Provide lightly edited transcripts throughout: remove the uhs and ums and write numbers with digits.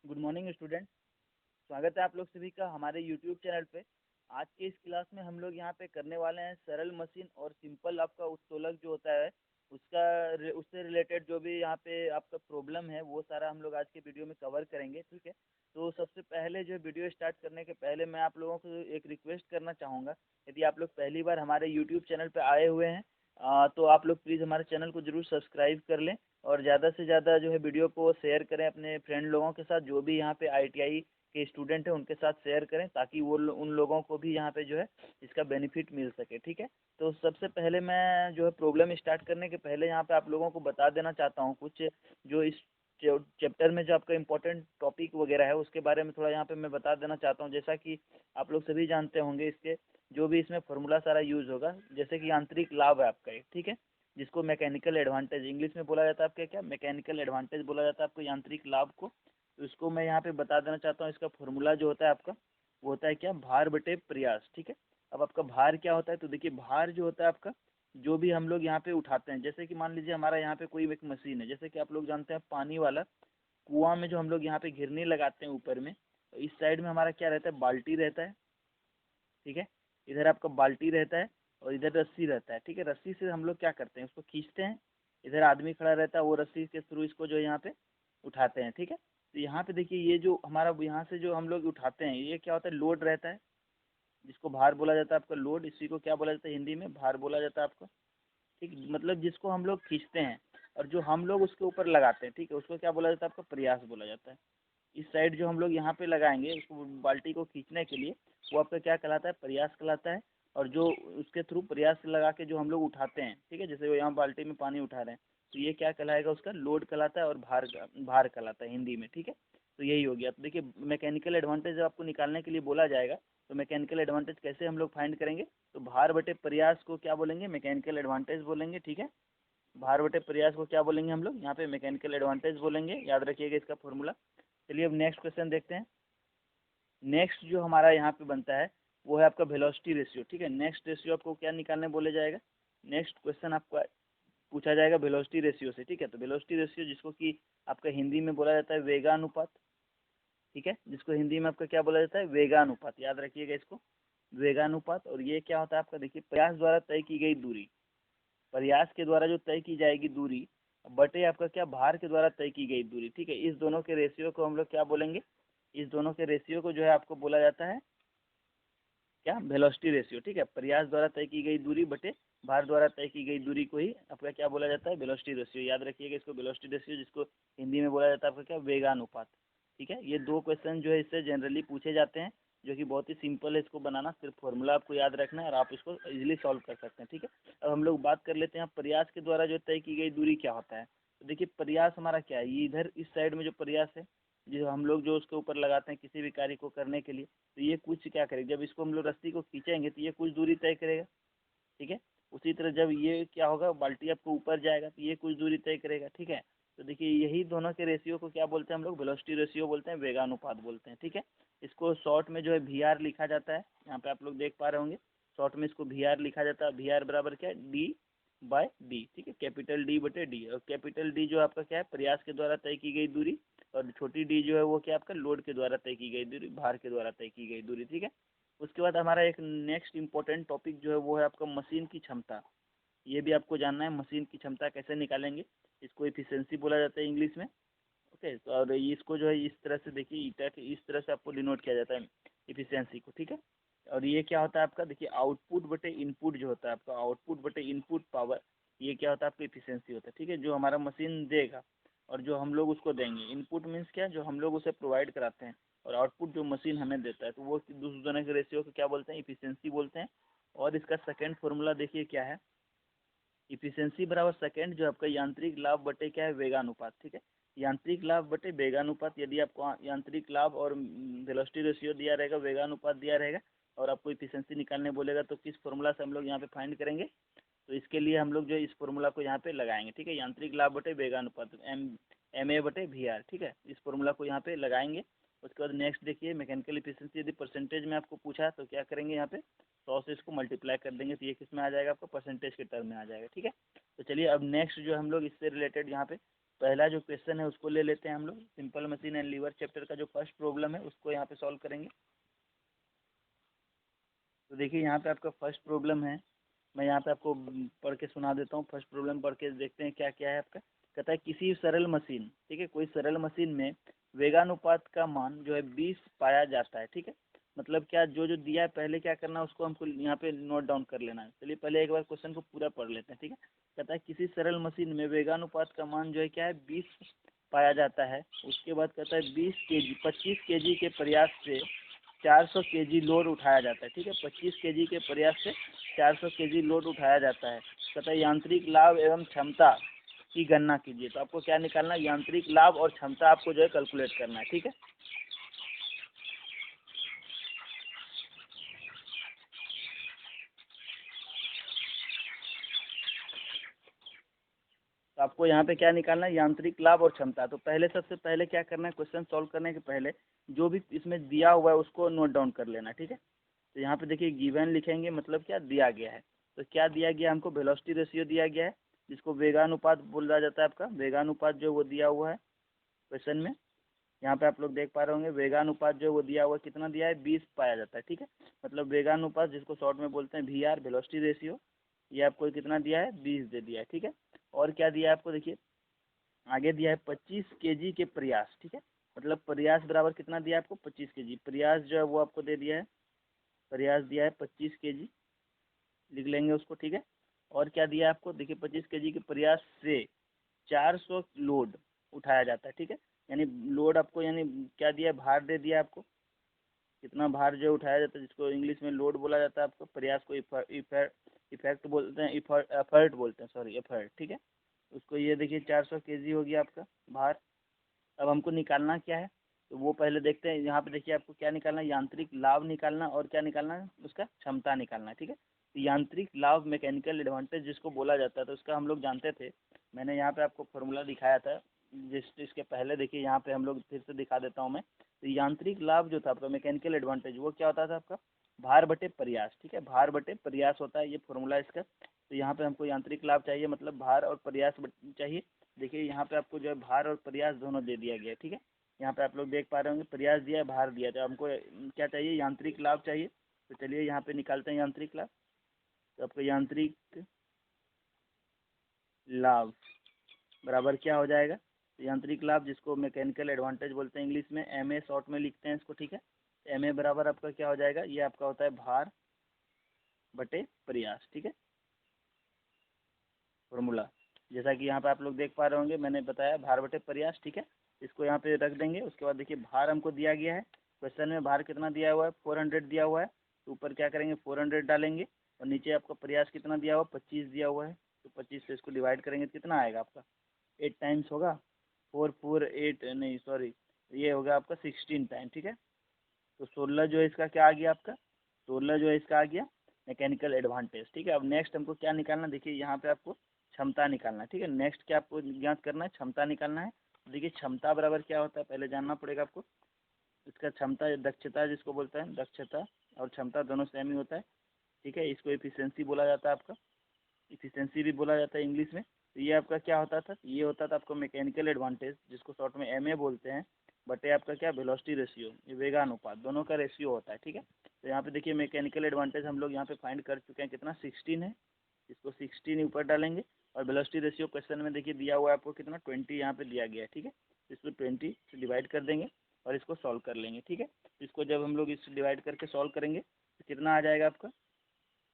Good morning student. स्वागत है आप लोग सभी का हमारे यूट्यूब चैनल पे। आज के इस क्लास में हम लोग यहाँ पे करने वाले हैं सरल मशीन और सिंपल आपका उत्तोलक जो होता है उसका उससे रिलेटेड जो भी यहाँ पे आपका प्रॉब्लम है वो सारा हम लोग आज के वीडियो में कवर करेंगे। ठीक है, तो सबसे पहले जो वीडियो स्टार्ट करने के पहले मैं आप लोगों को एक रिक्वेस्ट करना चाहूँगा। यदि आप लोग पहली बार हमारे यूट्यूब चैनल पे आए हुए हैं तो आप लोग प्लीज़ हमारे चैनल को ज़रूर सब्सक्राइब कर लें और ज़्यादा से ज़्यादा जो है वीडियो को शेयर करें अपने फ्रेंड लोगों के साथ, जो भी यहाँ पे आईटीआई के स्टूडेंट हैं उनके साथ शेयर करें ताकि उन लोगों को भी यहाँ पे जो है इसका बेनिफिट मिल सके। ठीक है, तो सबसे पहले मैं जो है प्रॉब्लम स्टार्ट करने के पहले यहाँ पे आप लोगों को बता देना चाहता हूँ कुछ जो इस चैप्टर में जो आपका इम्पोर्टेंट टॉपिक वगैरह है उसके बारे में थोड़ा यहाँ पे मैं बता देना चाहता हूँ। जैसा कि आप लोग सभी जानते होंगे इसके जो भी इसमें फॉर्मूला सारा यूज होगा, जैसे कि यांत्रिक लाभ है आपका एक, ठीक है, जिसको मैकेनिकल एडवांटेज इंग्लिश में बोला जाता है आपका क्या, मैकेनिकल एडवांटेज बोला जाता है आपको यांत्रिक लाभ को। तो इसको मैं यहाँ पे बता देना चाहता हूँ। इसका फॉर्मूला जो होता है आपका वो होता है क्या, भार बटे प्रयास। ठीक है, अब आपका भार क्या होता है, तो देखिए भार जो होता है आपका जो भी हम लोग यहाँ पे उठाते हैं, जैसे कि मान लीजिए हमारा यहाँ पे कोई एक मशीन है, जैसे कि आप लोग जानते हैं पानी वाला कुआं में जो हम लोग यहाँ पे घिरनी लगाते हैं ऊपर में, तो इस साइड में हमारा क्या रहता है, बाल्टी रहता है। ठीक है, इधर आपका बाल्टी रहता है और इधर रस्सी रहता है। ठीक है, रस्सी से हम लोग क्या करते हैं, उसको खींचते हैं, इधर आदमी खड़ा रहता है, वो रस्सी के थ्रू इसको जो है यहाँ पे उठाते हैं। ठीक है, तो यहाँ पे देखिए ये जो हमारा यहाँ से जो हम लोग उठाते हैं ये क्या होता है, लोड रहता है, जिसको भार बोला जाता है आपका लोड। इसी को क्या बोला जाता है, हिंदी में भार बोला जाता है आपका। ठीक, मतलब जिसको हम लोग खींचते हैं और जो हम लोग उसके ऊपर लगाते हैं, ठीक है, उसको क्या बोला जाता है आपका, प्रयास बोला जाता है। इस साइड जो हम लोग यहाँ पे लगाएंगे उसको बाल्टी को खींचने के लिए, वो आपका क्या कहलाता है, प्रयास कहलाता है। और जो उसके थ्रू प्रयास लगा के जो हम लोग उठाते हैं, ठीक है, जैसे वो यहाँ बाल्टी में पानी उठा रहे हैं, तो ये क्या कहलाएगा, उसका लोड कहलाता है और भार कहलाता है हिंदी में। ठीक है, तो यही हो गया। तो देखिए मैकेनिकल एडवांटेज आपको निकालने के लिए बोला जाएगा, तो मैकेनिकल एडवांटेज कैसे हम लोग फाइंड करेंगे, तो भार बटे प्रयास को क्या बोलेंगे, मैकेनिकल एडवांटेज बोलेंगे। ठीक है, भार बटे प्रयास को क्या बोलेंगे हम लोग यहाँ पे, मैकेनिकल एडवांटेज बोलेंगे, याद रखिएगा इसका फॉर्मूला। चलिए अब नेक्स्ट क्वेश्चन देखते हैं। नेक्स्ट जो हमारा यहाँ पे बनता है वो है आपका वेलोसिटी रेशियो। ठीक है, नेक्स्ट रेशियो आपको क्या निकालने बोले जाएगा, नेक्स्ट क्वेश्चन आपको पूछा जाएगा वेलोसिटी रेशियो से। ठीक है, तो वेलोसिटी रेशियो जिसको कि आपका हिंदी में बोला जाता है वेगानुपात। ठीक है, जिसको हिंदी में आपका क्या बोला जाता है, वेगानुपात, याद रखिएगा इसको, वेगानुपात। और ये क्या होता है आपका, देखिए प्रयास द्वारा तय की गई दूरी, प्रयास के द्वारा जो तय की जाएगी दूरी बटे आपका क्या, भार के द्वारा तय की गई दूरी। ठीक है, इस दोनों के रेशियो को हम लोग क्या बोलेंगे, इस दोनों के रेशियो को जो है आपको बोला जाता है क्या, वेलोसिटी रेशियो। ठीक है, प्रयास द्वारा तय की गई दूरी बटे भार द्वारा तय की गई दूरी को ही आपका क्या बोला जाता है, वेलोसिटी रेशियो। याद रखिएगा इसको, वेलोसिटी रेशियो जिसको हिंदी में बोला जाता है आपका क्या, वेगानुपात। ठीक है, ये दो क्वेश्चन जो है इससे जनरली पूछे जाते हैं, जो कि बहुत ही सिंपल है इसको बनाना, सिर्फ फॉर्मूला आपको याद रखना है और आप इसको इजीली सॉल्व कर सकते हैं। ठीक है, अब हम लोग बात कर लेते हैं प्रयास के द्वारा जो तय की गई दूरी क्या होता है। तो देखिए प्रयास हमारा क्या है, ये इधर इस साइड में जो प्रयास है, जो हम लोग जो उसके ऊपर लगाते हैं किसी भी कार्य को करने के लिए, तो ये कुछ क्या करेगा, जब इसको हम लोग रस्सी को खींचेंगे तो ये कुछ दूरी तय करेगा। ठीक है, उसी तरह जब ये क्या होगा, बाल्टी आपको ऊपर जाएगा तो ये कुछ दूरी तय करेगा। ठीक है, तो देखिए यही दोनों के रेशियो को क्या बोलते हैं हम लोग, वेलोसिटी रेशियो बोलते हैं, वेगानुपात बोलते हैं। ठीक है, इसको शॉर्ट में जो है वी आर लिखा जाता है, यहाँ पे आप लोग देख पा रहे होंगे, शॉर्ट में इसको वी आर लिखा जाता है। वी आर बराबर क्या है, डी बाय डी। ठीक है, कैपिटल डी बटे डी, और कैपिटल डी जो आपका क्या है, प्रयास के द्वारा तय की गई दूरी, और छोटी डी जो है वो क्या आपका, लोड के द्वारा तय की गई दूरी, भार के द्वारा तय की गई दूरी। ठीक है, उसके बाद हमारा एक नेक्स्ट इंपॉर्टेंट टॉपिक जो है वो है आपका मशीन की क्षमता। ये भी आपको जानना है, मशीन की क्षमता कैसे निकालेंगे, इसको इफिशियंसी बोला जाता है इंग्लिश में। ओके, तो और इसको जो है इस तरह से देखिए, ईटा के इस तरह से आपको डिनोट किया जाता है इफिशियंसी को। ठीक है, और ये क्या होता है आपका, देखिए आउटपुट बटे इनपुट जो होता है आपका, आउटपुट बटे इनपुट पावर, ये क्या होता है आपका, इफिशियंसी होता है। ठीक है, जो हमारा मशीन देगा और जो हम लोग उसको देंगे, इनपुट मीन्स क्या, जो हम लोग उसे प्रोवाइड कराते हैं, और आउटपुट जो मशीन हमें देता है, तो वो दोनों के रेशियो को क्या बोलते हैं, इफिशियंसी बोलते हैं। और इसका सेकेंड फॉर्मूला देखिए क्या है, इफिशियंसी बराबर सेकेंड जो आपका यांत्रिक लाभ बटे क्या है, वेगानुपात। ठीक है, यांत्रिक लाभ बटे वेगानुपात, यदि आपको यांत्रिक लाभ और वेलोसिटी रेशियो दिया रहेगा, वेगानुपात दिया रहेगा, और आपको इफिशियंसी निकालने बोलेगा, तो किस फॉर्मूला से हम लोग यहाँ पे फाइंड करेंगे, तो इसके लिए हम लोग जो इस फॉर्मूला को यहाँ पे लगाएंगे। ठीक है, यांत्रिक लाभ बटे वेगानुपात, एम ए बटे वी आर। ठीक है, इस फॉर्मूला को यहाँ पे लगाएंगे। उसके बाद नेक्स्ट देखिए, मैकेनिकल इफिशियंसी यदि परसेंटेज में आपको पूछा तो क्या करेंगे, यहाँ पे 100 से इसको मल्टीप्लाई कर देंगे, तो ये किस में आ जाएगा, आपका परसेंटेज के टर्म में आ जाएगा। ठीक है, तो चलिए अब नेक्स्ट जो हम लोग इससे रिलेटेड यहाँ पे पहला जो क्वेश्चन है उसको ले लेते हैं हम लोग। Simple machine and lever chapter का जो फर्स्ट प्रॉब्लम है उसको यहाँ पे सॉल्व करेंगे। तो देखिए यहाँ पे आपका फर्स्ट प्रॉब्लम है, मैं यहाँ पे आपको पढ़ के सुना देता हूँ। फर्स्ट प्रॉब्लम पढ़ के देखते हैं क्या क्या है आपका। कहता है किसी सरल मशीन, ठीक है, कोई सरल मशीन में वेगानुपात का मान जो है 20 पाया जाता है, ठीक है। मतलब क्या, जो जो दिया है पहले क्या करना है उसको हमको यहाँ पे नोट डाउन कर लेना है। चलिए पहले एक बार क्वेश्चन को पूरा पढ़ लेते हैं, ठीक है। कहता है किसी सरल मशीन में वेगानुपात का मान जो है क्या है 20 पाया जाता है। उसके बाद कहता है 25 केजी के प्रयास से 400 केजी लोड उठाया जाता है, ठीक है। 25 केजी के प्रयास से 400 केजी लोड उठाया जाता है। कहता है यांत्रिक लाभ एवं क्षमता की गणना कीजिए। तो आपको क्या निकालना है, यांत्रिक लाभ और क्षमता आपको जो है कैलकुलेट करना है, ठीक है। तो आपको यहाँ पे क्या निकालना है, यांत्रिक लाभ और क्षमता। तो पहले सबसे पहले क्या करना है, क्वेश्चन सॉल्व करने के पहले जो भी इसमें दिया हुआ है उसको नोट डाउन कर लेना, ठीक है। तो यहाँ पे देखिए गिवन लिखेंगे, मतलब क्या दिया गया है। तो क्या दिया गया हमको, वेलोसिटी रेशियो दिया गया है, जिसको वेगानुपात बोला जाता है। आपका वेगानुपात जो वो दिया हुआ है क्वेश्चन में। यहाँ पे आप लोग देख पा रहे होंगे वेगानुपात जो वो दिया हुआ है, कितना दिया है 20 पाया जाता है, ठीक है। मतलब वेगानुपात जिसको शॉर्ट में बोलते हैं वी आर, वेलोसिटी रेशियो, ये आपको कितना दिया है 20 दे दिया है, ठीक है। और क्या दिया है आपको, देखिए आगे दिया है 25 केजी के प्रयास, ठीक है। मतलब प्रयास बराबर कितना दिया है आपको 25 केजी। प्रयास जो है वो आपको दे दिया है, प्रयास दिया है 25 केजी, लिख लेंगे उसको, ठीक है। और क्या दिया है आपको, देखिए 25 केजी के प्रयास से 400 लोड उठाया जाता है, ठीक है। यानी लोड आपको, यानी क्या दिया है, भार दे दिया आपको, कितना भार जो उठाया जाता है, जिसको इंग्लिश में लोड बोला जाता है। आपको प्रयास को इफेक्ट बोलते हैं, एफर्ट बोलते हैं, सॉरी एफर्ट, ठीक है। उसको ये देखिए 400 केजी हो गया आपका भार। अब हमको निकालना क्या है, तो वो पहले देखते हैं। यहाँ पे देखिए आपको क्या निकालना है, यांत्रिक लाभ निकालना और क्या निकालना है, उसका क्षमता निकालना है, ठीक है। तो यांत्रिक लाभ मैकेनिकल एडवांटेज जिसको बोला जाता है, तो उसका हम लोग जानते थे। मैंने यहाँ पे आपको फॉर्मूला दिखाया था, इसके पहले देखिए यहाँ पे हम लोग फिर से दिखा देता हूँ मैं। तो यांत्रिक लाभ जो था आपका मैकेनिकल एडवांटेज, वो क्या होता था आपका, भार बटे प्रयास, ठीक है। भार बटे प्रयास होता है ये फॉर्मूला इसका। तो यहाँ पे हमको यांत्रिक लाभ चाहिए, मतलब भार और प्रयास चाहिए। देखिए यहाँ पे आपको जो है भार और प्रयास दोनों दे दिया गया है, ठीक है। यहाँ पे आप लोग देख पा रहे होंगे प्रयास दिया है, भार दिया है। तो हमको क्या चाहिए, यांत्रिक लाभ चाहिए। तो चलिए यहाँ पे निकालते हैं यांत्रिक लाभ। तो आपको यांत्रिक लाभ बराबर क्या हो जाएगा, तो यांत्रिक लाभ जिसको मैकेनिकल एडवांटेज बोलते हैं इंग्लिश में, एम ए शॉर्ट में लिखते हैं इसको, ठीक है। एम ए बराबर आपका क्या हो जाएगा, ये आपका होता है भार बटे प्रयास, ठीक है, फॉर्मूला। जैसा कि यहाँ पे आप लोग देख पा रहे होंगे, मैंने बताया भार बटे प्रयास, ठीक है। इसको यहाँ पे रख देंगे। उसके बाद देखिए भार हमको दिया गया है क्वेश्चन में, भार कितना दिया हुआ है 400 दिया हुआ है। तो ऊपर क्या करेंगे 400 डालेंगे, और नीचे आपका प्रयास कितना दिया हुआ 25 दिया हुआ है। तो 25 से इसको डिवाइड करेंगे तो कितना आएगा आपका 8 टाइम्स होगा, 448 नहीं सॉरी, ये होगा आपका 16 टाइम, ठीक है। तो 16 जो है इसका क्या आ गया आपका, 16 जो है इसका आ गया मैकेनिकल एडवांटेज, ठीक है। अब नेक्स्ट हमको क्या निकालना, देखिए यहाँ पे आपको क्षमता निकालना है, ठीक है। नेक्स्ट क्या आपको ज्ञात करना है, क्षमता निकालना है। देखिए क्षमता बराबर क्या होता है पहले जानना पड़ेगा आपको। इसका क्षमता दक्षता जिसको बोलते हैं, दक्षता और क्षमता दोनों सेम ही होता है, ठीक है। इसको एफिशिएंसी बोला जाता है, आपका इफिशियंसी भी बोला जाता है इंग्लिश में। तो ये आपका क्या होता था, ये होता था आपको मैकेनिकल एडवांटेज, जिसको शॉर्ट में एम ए बोलते हैं, बटे आपका क्या वेलोसिटी रेशियो, ये वेगानुपात, दोनों का रेशियो होता है, ठीक है। तो यहाँ पे देखिए मैकेनिकल एडवांटेज हम लोग यहाँ पे फाइंड कर चुके हैं, कितना 16 है। इसको 16 ऊपर डालेंगे, और वेलोसिटी रेशियो क्वेश्चन में देखिए दिया हुआ है आपको कितना 20 यहाँ पे दिया गया है, ठीक है। इसको 20 से डिवाइड कर देंगे और इसको सॉल्व कर लेंगे, ठीक है। इसको जब हम लोग इससे डिवाइड करके सॉल्व करेंगे तो कितना आ जाएगा आपका,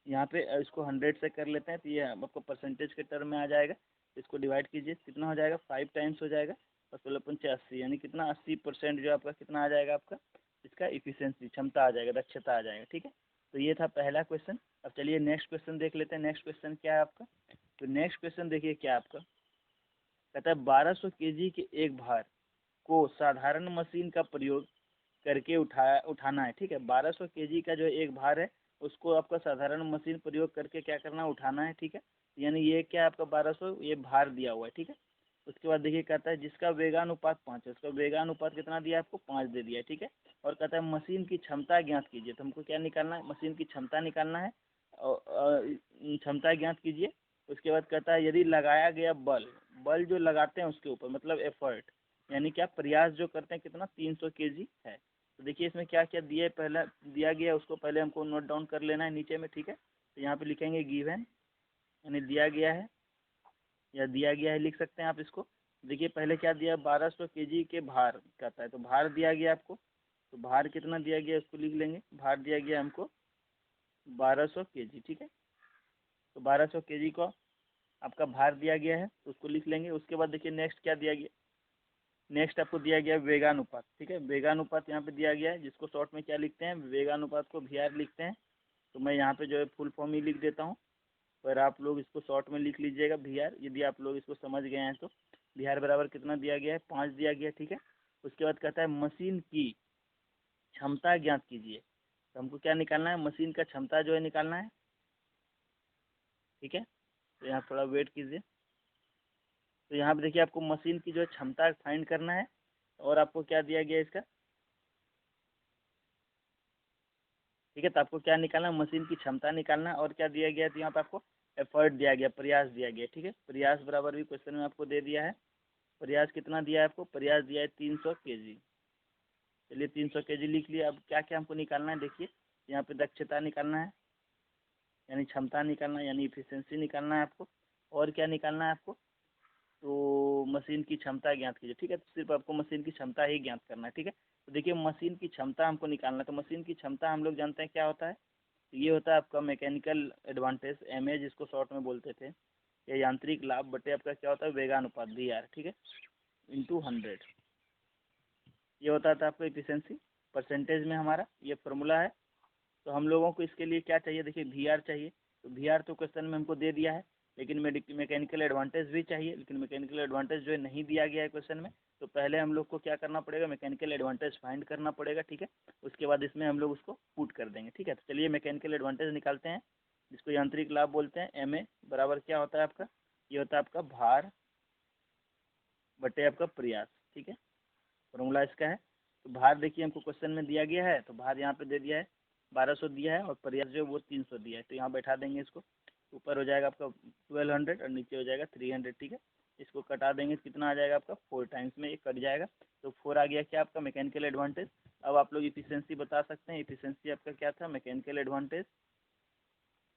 यहाँ पे इसको 100 से कर लेते हैं तो ये आपको परसेंटेज के टर्म में आ जाएगा। इसको डिवाइड कीजिए कितना हो जाएगा 5 टाइम्स हो जाएगा, और 16 × 80 यानी कितना 80% जो आपका कितना आ जाएगा आपका इसका इफिशियंसी क्षमता आ जाएगा, दक्षता आ जाएगा, ठीक है। तो ये था पहला क्वेश्चन। अब चलिए नेक्स्ट क्वेश्चन देख लेते हैं। नेक्स्ट क्वेश्चन क्या है आपका, तो नेक्स्ट क्वेश्चन देखिए क्या आपका कहता है 1200 केजी के एक भार को साधारण मशीन का प्रयोग करके उठाना है, ठीक है। 1200 केजी का जो एक भार है उसको आपका साधारण मशीन प्रयोग करके क्या करना है, उठाना है, ठीक है। यानी ये क्या है आपका 1200 ये भार दिया हुआ है, ठीक है। उसके बाद देखिए कहता है जिसका वेगानुपात 5 है, उसका वेगानुपात कितना दिया है आपको 5 दे दिया है, ठीक है। और कहता है मशीन की क्षमता ज्ञात कीजिए। तो हमको क्या निकालना है, मशीन की क्षमता निकालना है, और क्षमता ज्ञात कीजिए। उसके बाद कहता है यदि लगाया गया बल बल जो लगाते हैं उसके ऊपर, मतलब एफर्ट, यानी क्या प्रयास जो करते हैं कितना 300 केजी है। तो देखिए इसमें क्या क्या दिया है, पहले दिया गया है उसको पहले हमको नोट डाउन कर लेना है नीचे में, ठीक है। तो यहाँ पे लिखेंगे गिवन, यानी दिया गया है या दिया गया है लिख सकते हैं आप इसको। देखिए पहले क्या दिया, 1200 केजी के भार कहता है, तो भार दिया गया आपको, तो भार कितना दिया गया उसको लिख लेंगे। भार दिया गया हमको 1200 केजी, ठीक है। तो 1200 केजी को आपका भार दिया गया है तो उसको लिख लेंगे। उसके बाद देखिए नेक्स्ट क्या दिया गया, नेक्स्ट आपको दिया गया वेगानुपात, ठीक है। वेगानुपात यहाँ पे दिया गया है, जिसको शॉर्ट में क्या लिखते हैं, वेगानुपात को वी आर लिखते हैं। तो मैं यहाँ पे जो है फुल फॉर्म ही लिख देता हूँ, पर आप लोग इसको शॉर्ट में लिख लीजिएगा वी आर, यदि आप लोग इसको समझ गए हैं तो। वी आर बराबर कितना दिया गया है, 5 दिया गया, ठीक है। उसके बाद कहता है मशीन की क्षमता ज्ञात कीजिए। तो हमको क्या निकालना है, मशीन का क्षमता जो है निकालना है, ठीक है। तो यहाँ थोड़ा वेट कीजिए। तो यहाँ पे देखिए आपको मशीन की जो है क्षमता फाइंड करना है, और आपको क्या दिया गया इसका, ठीक है। तो आपको क्या निकालना है, मशीन की क्षमता निकालना है, और क्या दिया गया है, तो यहाँ पे आपको एफर्ट दिया गया, प्रयास दिया गया, ठीक है। प्रयास बराबर भी क्वेश्चन में आपको दे दिया है। प्रयास कितना दिया है आपको, प्रयास दिया है 300 केजी। चलिए 300 केजी लिख लिया। अब क्या क्या हमको निकालना है, देखिए यहाँ पे दक्षता निकालना है, यानी क्षमता निकालना है, यानी इफिशियंसी निकालना है आपको। और क्या निकालना है आपको, तो मशीन की क्षमता ज्ञात कीजिए, ठीक है। तो सिर्फ आपको मशीन की क्षमता ही ज्ञात करना है, ठीक है। तो देखिए मशीन की क्षमता हमको निकालना है, तो मशीन की क्षमता हम लोग जानते हैं क्या होता है, तो ये होता है आपका मैकेनिकल एडवांटेज, एमए जिसको शॉर्ट में बोलते थे, या यांत्रिक लाभ बटे आपका क्या होता है, वेगानुपात वी आर, ठीक है, इंटू 100। ये होता था आपका इफिशियंसी परसेंटेज में हमारा ये फॉर्मूला है। तो हम लोगों को इसके लिए क्या चाहिए, देखिए वी आर चाहिए। तो वी आर तो क्वेश्चन में हमको दे दिया है, लेकिन मैकेनिकल एडवांटेज भी चाहिए, लेकिन मैकेनिकल एडवांटेज जो है नहीं दिया गया है क्वेश्चन में। तो पहले हम लोग को क्या करना पड़ेगा, मैकेनिकल एडवांटेज फाइंड करना पड़ेगा, ठीक है। उसके बाद इसमें हम लोग उसको पुट कर देंगे, ठीक है। तो चलिए मैकेनिकल एडवांटेज निकालते हैं, जिसको यांत्रिक लाभ बोलते हैं। एम ए बराबर क्या होता है आपका, ये होता है आपका भार बटे आपका प्रयास, ठीक है। फॉर्मूला इसका है। तो भार देखिए हमको क्वेश्चन में दिया गया है, तो भार यहाँ पे दे दिया है 1200 दिया है, और प्रयास जो है वो 300 दिया है। तो यहाँ बैठा देंगे इसको, ऊपर हो जाएगा आपका 1200 और नीचे हो जाएगा 300, ठीक है। इसको कटा देंगे तो कितना आ जाएगा आपका 4 टाइम्स में ये कट जाएगा। तो 4 आ गया क्या आपका मैकेनिकल एडवांटेज। अब आप लोग इफिशियंसी बता सकते हैं, इफिशियंसी आपका क्या था, मैकेनिकल एडवांटेज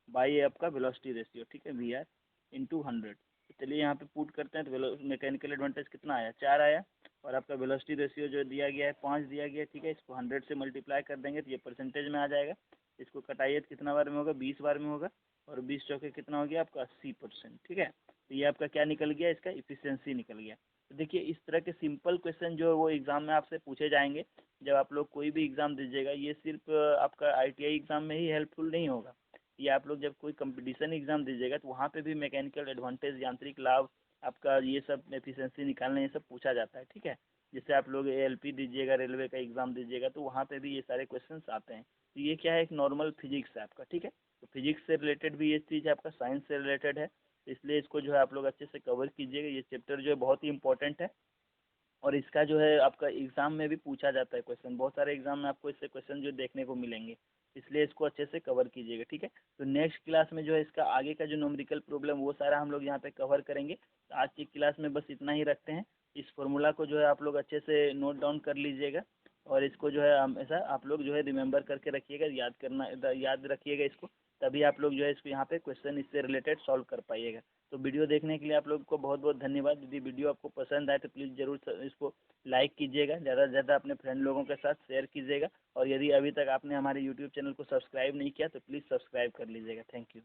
बाई आपका वेलोसिटी रेशियो, ठीक है, वी आर इंटू 100। तो चलिए यहाँ पे पुट करते हैं, तो मैकेनिकल एडवांटेज कितना आया, 4 आया, और आपका वेलोसिटी रेशियो जो दिया गया है 5 दिया गया है, ठीक है। इसको 100 से मल्टीप्लाई कर देंगे तो ये परसेंटेज में आ जाएगा। इसको कटाइए तो कितना बार में होगा, 20 बार में होगा, और 20 चौके कितना हो गया आपका 80%, ठीक है। तो ये आपका क्या निकल गया, इसका इफिशियंसी निकल गया। तो देखिए इस तरह के सिंपल क्वेश्चन जो है वो एग्जाम में आपसे पूछे जाएंगे। जब आप लोग कोई भी एग्जाम दीजिएगा, ये सिर्फ आपका आईटीआई एग्जाम में ही हेल्पफुल नहीं होगा, ये आप लोग जब कोई कंपटीशन एग्जाम दीजिएगा तो वहाँ पे भी मैकेनिकल एडवांटेज, यांत्रिक लाभ, आपका ये सब एफिशिएंसी निकालने ये सब पूछा जाता है, ठीक है। जैसे आप लोग एएलपी दीजिएगा, रेलवे का एग्जाम दीजिएगा, तो वहाँ पे भी ये सारे क्वेश्चंस आते हैं। तो ये क्या है, एक नॉर्मल फिजिक्स है आपका, ठीक है। तो फिजिक्स से रिलेटेड भी ये चीज़ है, आपका साइंस से रिलेटेड है, तो इसलिए इसको जो है आप लोग अच्छे से कवर कीजिएगा। ये चैप्टर जो है बहुत ही इंपॉर्टेंट है, और इसका जो है आपका एग्जाम में भी पूछा जाता है क्वेश्चन, बहुत सारे एग्जाम में आपको इससे क्वेश्चन जो देखने को मिलेंगे, इसलिए इसको अच्छे से कवर कीजिएगा, ठीक है। तो नेक्स्ट क्लास में जो है इसका आगे का जो न्यूमेरिकल प्रॉब्लम वो सारा हम लोग यहाँ पे कवर करेंगे। तो आज की क्लास में बस इतना ही रखते हैं। इस फॉर्मूला को जो है आप लोग अच्छे से नोट डाउन कर लीजिएगा, और इसको जो है हमेशा आप लोग जो है रिमेंबर करके रखिएगा, याद करना, याद रखिएगा इसको, तभी आप लोग जो है इसको यहाँ पे क्वेश्चन इससे रिलेटेड सॉल्व कर पाइएगा। तो वीडियो देखने के लिए आप लोग को बहुत बहुत धन्यवाद। यदि वीडियो आपको पसंद आए तो प्लीज़ ज़रूर इसको लाइक कीजिएगा, ज़्यादा से ज़्यादा अपने फ्रेंड लोगों के साथ शेयर कीजिएगा, और यदि अभी तक आपने हमारे यूट्यूब चैनल को सब्सक्राइब नहीं किया तो प्लीज़ सब्सक्राइब कर लीजिएगा। Thank you.